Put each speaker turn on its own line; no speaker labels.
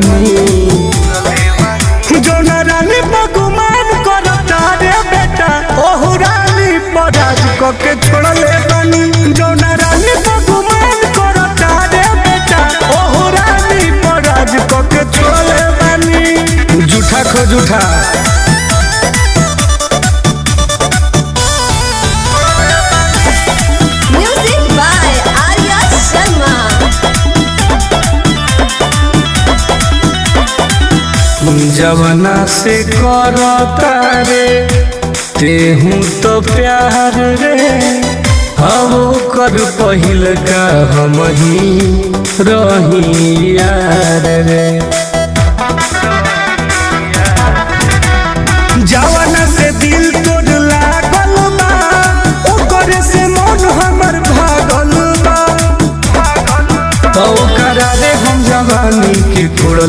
बानी जौना रानी बगुमान करता रे बेटा ओहु रानी पर राज के छोड़ले बानी जौना रानी बगुमान करता रे बेटा ओहु रानी पर राज के छोड़ले बानी झूठा खो झूठा जवना से करता रे तेहू तो प्यार रे हम कर पहिल का हम ही रही यार रे।